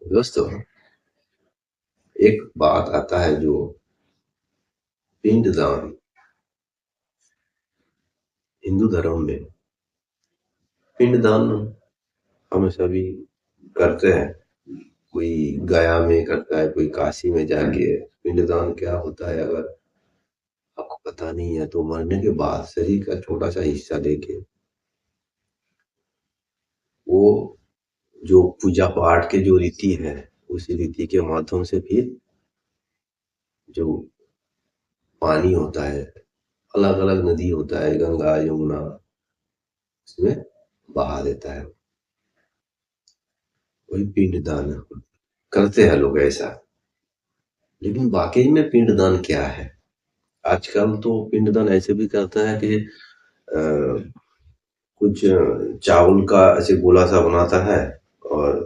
दोस्तों, एक बात आता है जो पिंडदान हिंदू धर्म में पिंडदान हम सभी करते हैं। कोई गया में करता है, कोई काशी में जाके। पिंडदान क्या होता है अगर आपको पता नहीं है तो मरने के बाद शरीर का छोटा सा हिस्सा लेके वो जो पूजा पाठ के जो रीति है उस रीति के माध्यम से फिर जो पानी होता है, अलग अलग नदी होता है, गंगा यमुना, उसमें बहा देता है। वही पिंडदान करते हैं लोग ऐसा। लेकिन वाकई में पिंडदान क्या है? आजकल तो पिंडदान ऐसे भी करता है कि कुछ चावल का ऐसे गोला सा बनाता है और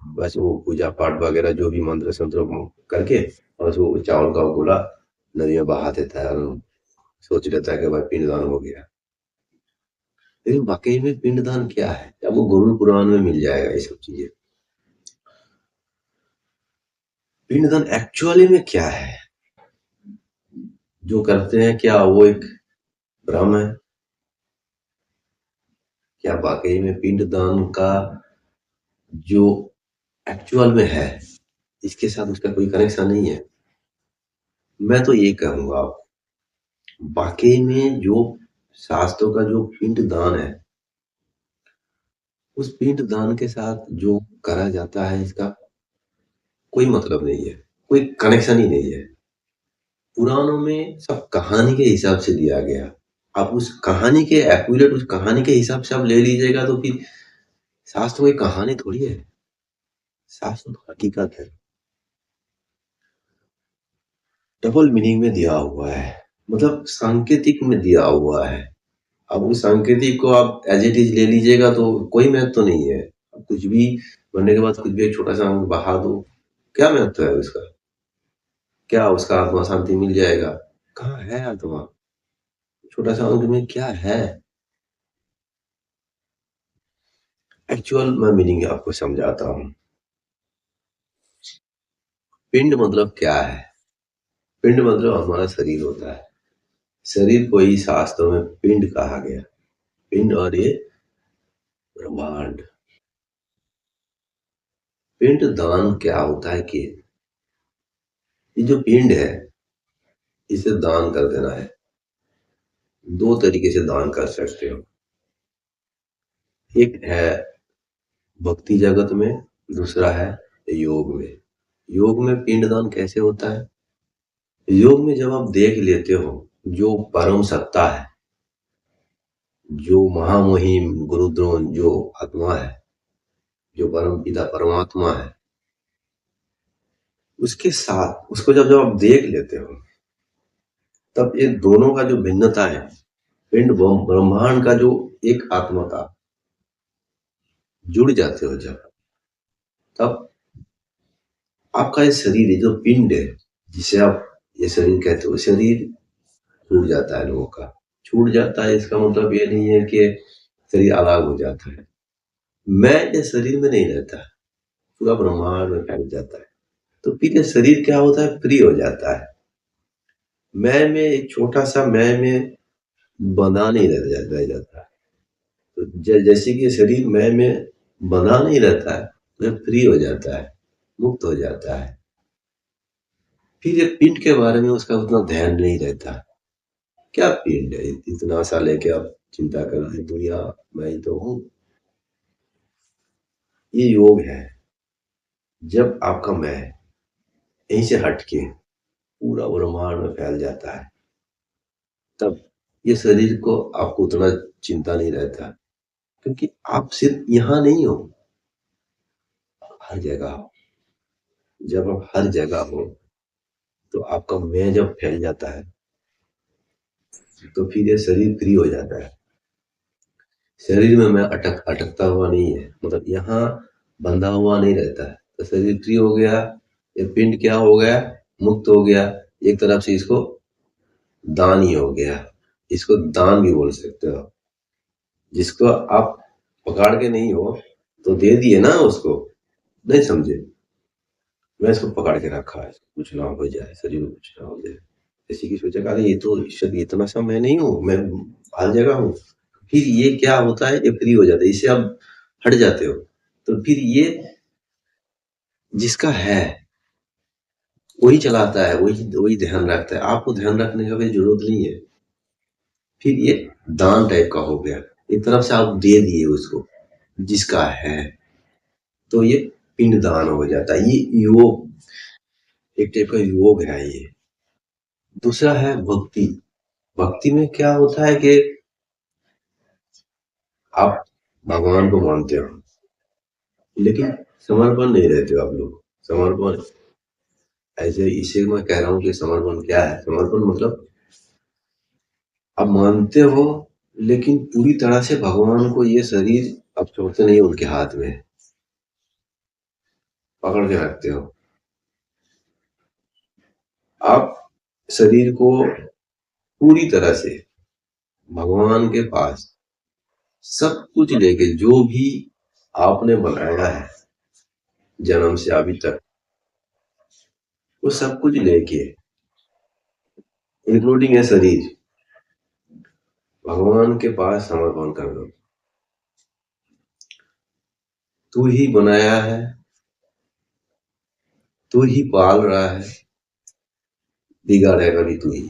बस वो पूजा पाठ वगैरह जो भी मंत्र संत्र करके बस वो चावल का गोला नदी में बहा देता है और सोच लेता है कि भाई पिंडदान हो गया। लेकिन वाकई में पिंडदान क्या है? अब वो गुरु पुराण में मिल जाएगा ये सब चीजें। पिंडदान एक्चुअली में क्या है जो करते हैं? क्या वो एक भ्रम है? क्या वाकई में पिंडदान का जो एक्चुअल में है इसके साथ उसका कोई कनेक्शन नहीं है? मैं तो ये कहूंगा, वाकई में जो शास्त्रों का जो पिंडदान है उस पिंडदान के साथ जो करा जाता है इसका कोई मतलब नहीं है, कोई कनेक्शन ही नहीं है। पुराणों में सब कहानी के हिसाब से दिया गया। आप उस कहानी के एक्यूरेट उस कहानी के हिसाब से आप ले लीजिएगा तो फिर शास्त्र कोई कहानी थोड़ी है, शास्त्र तो हकीकत है। डबल मीनिंग में दिया हुआ है, मतलब सांकेतिक में दिया हुआ है। अब उस सांकेतिक को आप एज इट इज ले लीजिएगा तो कोई महत्व तो नहीं है। अब कुछ भी बनने के बाद कुछ भी एक छोटा सा अंग बहा दो, क्या महत्व है उसका? क्या उसका आत्मा शांति मिल जाएगा? कहाँ है आत्मा? छोटा सा अंग में क्या है? एक्चुअल मैं मीनिंग आपको समझाता हूँ। पिंड मतलब क्या है? पिंड मतलब हमारा शरीर होता है। शरीर को ही शास्त्रों में पिंड कहा गया। पिंड और ये ब्रह्मांड। पिंड दान क्या होता है कि ये जो पिंड है इसे दान कर देना है। दो तरीके से दान कर सकते हो। एक है भक्ति जगत में, दूसरा है योग में। योग में पिंडदान कैसे होता है? योग में जब आप देख लेते हो जो परम सत्ता है, जो महामहिम गुरुद्रोण जो आत्मा है, जो परम पिता परमात्मा है, उसके साथ उसको जब जब आप देख लेते हो तब ये दोनों का जो भिन्नता है, पिंड ब्रह्मांड का जो एक आत्मा का जुड़ जाते हो जब, तब आपका ये शरीर है जो पिंड है जिसे आप ये शरीर कहते हो, शरीर छूट जाता है लोगों का। छूट जाता है इसका मतलब ये नहीं है कि शरीर अलग हो जाता है। मैं ये शरीर में नहीं रहता, पूरा ब्रह्मांड में फैल जाता है। तो फिर ये शरीर क्या होता है? फ्री हो जाता है। मैं में एक छोटा सा मैं में बंधा नहीं रह जाता है। तो जैसे कि शरीर मैं में बंधा नहीं रहता है तो ये फ्री हो जाता है, मुक्त हो जाता है। फिर ये पिंड के बारे में उसका उतना ध्यान नहीं रहता। क्या पिंड है? इतना सा लेके आप चिंता कर रहे हैं, दुनिया मैं ही तो हूँ। ये योग है। जब आपका मैं यहीं से हटके पूरा ब्रह्मांड में फैल जाता है तब ये शरीर को आपको उतना चिंता नहीं रहता, क्योंकि आप सिर्फ यहाँ नहीं हो, हर जगह हो। जब आप हर जगह हो तो आपका मैं जब फैल जाता है तो फिर ये शरीर फ्री हो जाता है। शरीर में मैं अटकता हुआ नहीं है, मतलब यहाँ बंधा हुआ नहीं रहता है। तो शरीर फ्री हो गया, ये पिंड क्या हो गया? मुक्त हो गया। एक तरफ से इसको दान ही हो गया। इसको दान भी बोल सकते हो। जिसको आप पकड़ के नहीं हो तो दे दिए ना उसको, नहीं समझे। मैं इसको पकड़ के रखा है, कुछ ना हो जाए, शरीर में कुछ ना हो जाए। किसी की सोचा अरे ये तो शरीर इतना सा मैं नहीं हूँ, मैं हर जगह हूँ। फिर ये क्या होता है, ये फ्री हो जाता है, इससे आप हट जाते हो। तो फिर ये जिसका है वही चलाता है, वही वही ध्यान रखता है, आपको ध्यान रखने का कोई जरूरत नहीं है। फिर ये दान टाइप का हो गया, एक तरफ से आप दे दिए उसको, जिसका है, तो ये पिंड दान हो जाता है। ये योग, एक टाइप का योग है ये। दूसरा है भक्ति। भक्ति में क्या होता है कि आप भगवान को मानते हो, लेकिन समर्पण नहीं रहते हो आप लोग। समर्पण ऐसे, इसे मैं कह रहा हूँ कि समर्पण क्या है। समर्पण मतलब आप मानते हो, लेकिन पूरी तरह से भगवान को ये शरीर आप छोड़ते नहीं, उनके हाथ में पकड़ के रखते हो। आप शरीर को पूरी तरह से भगवान के पास सब कुछ लेके, जो भी आपने बनाया है जन्म से अभी तक, वो सब कुछ लेके, इंक्लूडिंग है शरीर, भगवान के पास समर्पण कर दो। तू ही बनाया है, तू ही पाल रहा है, बिगाड़ेगा भी तू ही।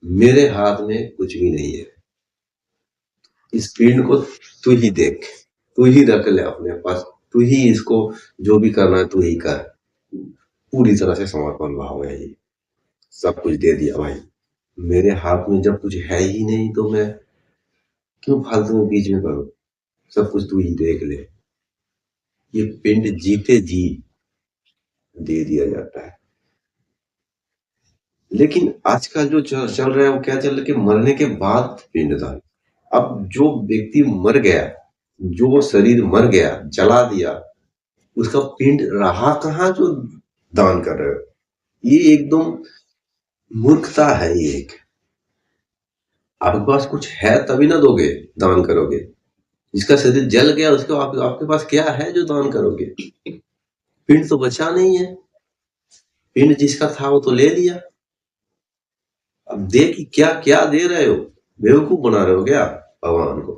मेरे हाथ में कुछ भी नहीं है। इस पिंड को तू ही देख, तू ही रख ले अपने पास, तू ही इसको जो भी करना है तू ही कर। पूरी तरह से समर्पण भाव है ये। सब कुछ दे दिया भाई। मेरे हाथ में जब कुछ है ही नहीं तो मैं क्यों फालतू में बीच में करूं। सब कुछ तू ही देख ले। ये पिंड जीते जी दे दिया जाता है। लेकिन आजकल जो चल रहा है वो क्या चल रहा है कि मरने के बाद पिंडदान। अब जो व्यक्ति मर गया, जो शरीर मर गया, जला दिया, उसका पिंड रहा कहाँ जो दान कर रहे हो। ये एकदम मूर्खता है। ये एक, आपके पास कुछ है तभी ना दोगे, दान करोगे। जिसका शरीर जल गया उसको आपके पास क्या है जो दान करोगे। पिंड तो बचा नहीं है। पिंड जिसका था वो तो ले लिया। अब दे कि क्या क्या दे रहे हो, बेवकूफ बना रहे हो क्या भगवान को।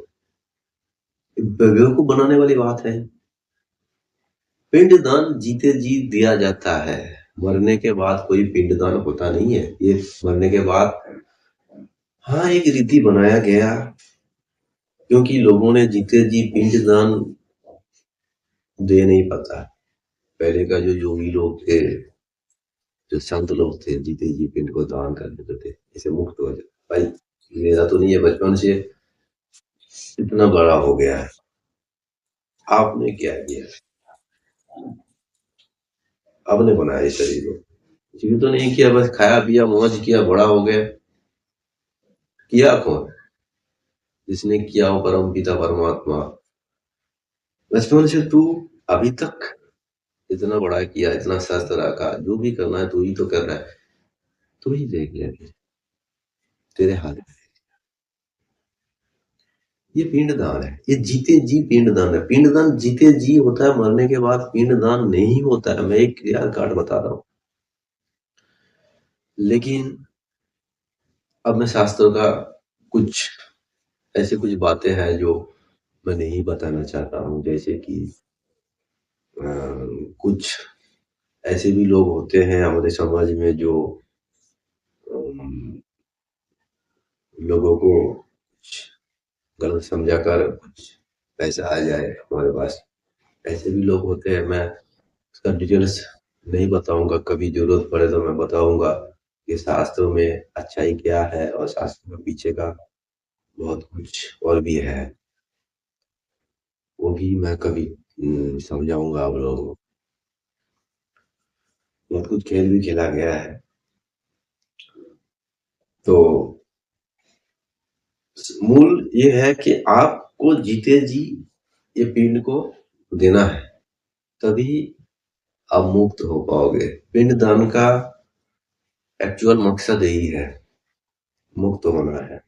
बेवकूफ बनाने वाली बात है। पिंडदान जीते जी दिया जाता है। मरने के बाद कोई पिंडदान होता नहीं है। ये मरने के बाद हाँ एक रीति बनाया गया, क्योंकि लोगों ने जीते जी पिंडदान दे नहीं पाता। पहले का जो योगी लोग थे, जो संत लोग थे, जीते जी पिंड को दान कर देते थे, इसे मुक्त हो जाए। भाई मेरा तो नहीं है, बचपन से इतना बड़ा हो गया है। आपने क्या किया, आपने बनाया इस शरीर को। जी तो नहीं किया, बस खाया पिया मौज किया, बड़ा हो गया। किया कौन, जिसने किया वो परम पिता परमात्मा। बचपन से तू अभी तक इतना बड़ा किया, इतना शास्त्र रखा, जो भी करना है तू ही तो कर रहा है। तू ही देख ले, तेरे हाथ में। ये पिंडदान है, ये जीते जी पिंडदान है। पिंडदान जीते जी होता है, मरने के बाद पिंडदान नहीं होता है। मैं एक क्रिया कार्ड बता रहा हूँ। लेकिन अब मैं शास्त्रों का कुछ ऐसे कुछ बातें हैं जो मैं नहीं बताना चाहता हूँ। जैसे कि कुछ ऐसे भी लोग होते हैं हमारे समाज में जो लोगों को गलत समझा कर कुछ पैसा आ जाए हमारे पास, ऐसे भी लोग होते हैं। मैं उसका डिटेल्स नहीं बताऊंगा, कभी जरूरत पड़े तो मैं बताऊंगा कि शास्त्रों में अच्छाई क्या है और शास्त्रों के पीछे का बहुत कुछ और भी है। वो भी मैं कभी समझाऊंगा आप लोगों को। बहुत कुछ खेल भी खेला गया है। तो मूल ये है कि आपको जीते जी ये पिंड को देना है, तभी आप मुक्त हो पाओगे। पिंड दान का एक्चुअल मकसद यही है, मुक्त होना है।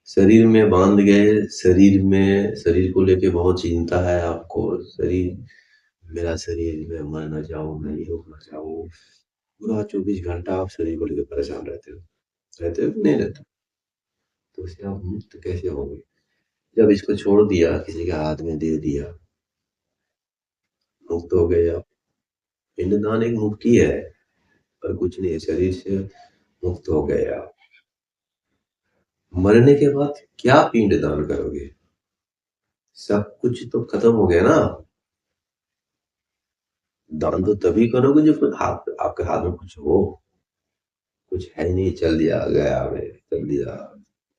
शरीर में बांध गए, शरीर को लेके बहुत चिंता है आपको। शरीर, मेरा शरीर, मैं मर ना जाऊं, मैं ये हो ना जाऊं। पूरा 24 घंटा आप शरीर को लेकर परेशान रहते हो। रहते हो कि नहीं रहते? तो उससे आप मुक्त कैसे होंगे? जब इसको छोड़ दिया, किसी के हाथ में दे दिया, मुक्त हो गए आप। पिंडदान एक मुक्ति है, पर कुछ नहीं है, शरीर से मुक्त हो गए आप। मरने के बाद क्या पिंडदान करोगे? सब कुछ तो खत्म हो गया ना। दान तो तभी करोगे जब आपके हाथ में कुछ हो। कुछ है ही नहीं, चल दिया, गया में चल दिया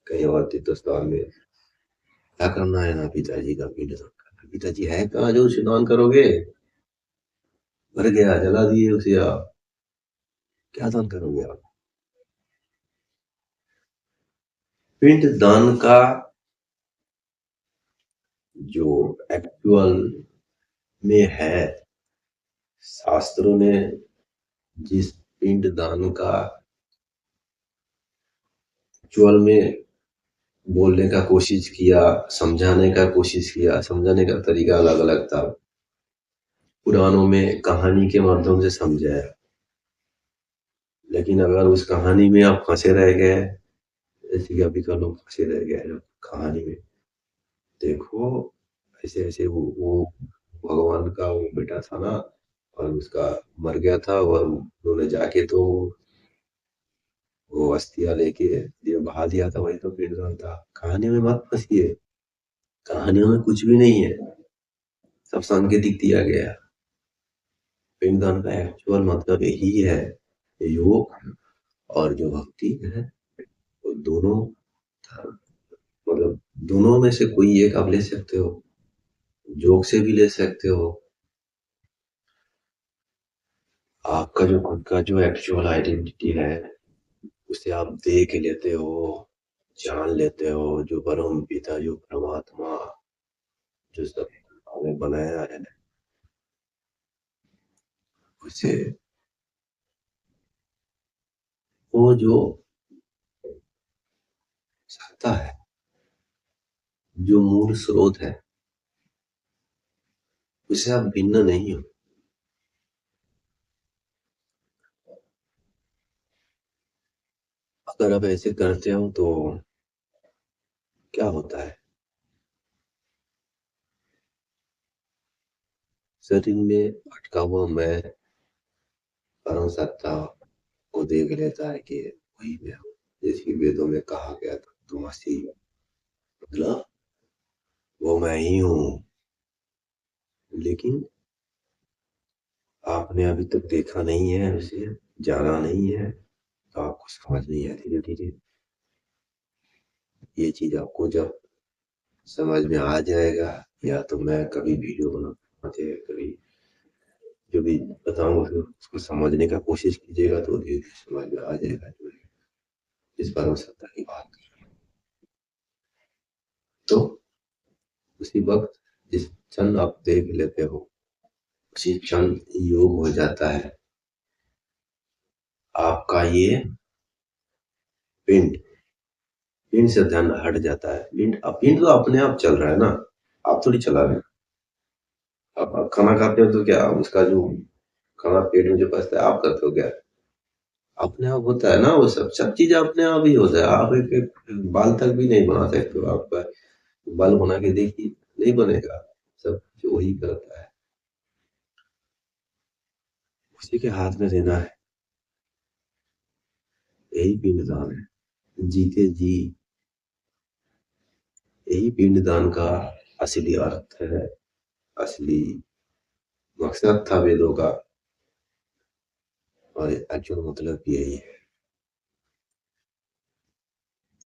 कहीं और तीर्थ स्थान में। क्या करना है ना पिताजी का पिंडदान करना? पिताजी है कहाँ जो उसे दान करोगे? मर गया, जला दिए उसे आप, क्या दान करोगे आप? पिंड दान का जो एक्चुअल में है, शास्त्रों ने जिस पिंड दान का एक्चुअल में बोलने का कोशिश किया, समझाने का कोशिश किया, समझाने का तरीका अलग अलग था। पुराणों में कहानी के माध्यम से समझाया, लेकिन अगर उस कहानी में आप फंसे रह गए, जैसे कि अभी का लोग फंसे रह गए हैं कहानी में। देखो, ऐसे ऐसे वो भगवान का वो बेटा था ना, और उसका मर गया था, और उन्होंने जाके तो वो अस्थियां लेके ये बहा दिया था, वही तो पिंडदान था। कहानी में मत फंसिए, कहानियों में कुछ भी नहीं है, सब सांकेतिक दिया गया है। पिंडदान का एक्चुअल मतलब यही है, योग और जो भक्ति है, वो दोनों, मतलब दोनों में से कोई एक आप ले सकते हो। योग से भी ले सकते हो। आपका जो खुद का जो एक्चुअल आइडेंटिटी है, उसे आप देख लेते हो, जान लेते हो, जो परम पिता, जो परमात्मा, जो सब हमें बनाया है, उसे, वो जो सत्ता है, जो मूल स्रोत है, उससे आप भिन्न नहीं हो। अगर आप ऐसे करते हो तो क्या होता है? शरीर में अटका हुआ मैं, परम सत्ता को देख लेता है कि वही मैं हूँ। जैसे वेदों में कहा गया था, तुम असी, मतलब वो मैं ही हूँ। लेकिन आपने अभी तक देखा नहीं है उसे, जाना नहीं है, तो आपको समझ नहीं है। धीरे धीरे ये चीज आपको जब समझ में आ जाएगा, या तो मैं कभी वीडियो बनाते, कभी जो भी बताऊंगा उसको समझने का कोशिश कीजिएगा, तो धीरे धीरे समझ में आ जाएगा जो है इस परम सत्ता की बात। तो उसी वक्त जिस क्षण आप देख लेते हो, उसी क्षण योग हो जाता है। आपका ये पिंड पिंड से ध्यान हट जाता है। पिंड तो अपने आप चल रहा है ना, आप थोड़ी चला रहे हो। आप खाना खाते हो तो क्या उसका जो खाना पेट में जो पचता है, आप करते हो क्या? अपने आप होता है ना, वो सब सब चीज अपने आप ही होता है। आप एक बाल तक भी नहीं बना सकते हो। आपका बाल बना के देखिए, नहीं बनेगा। सब जो वही करता है, उसी के हाथ में देना है। यही पिंडदान है, जीते जी। यही पिंडदान का असली अर्थ है, असली मकसद था वेदों का, और एक्चुअल मतलब यही है।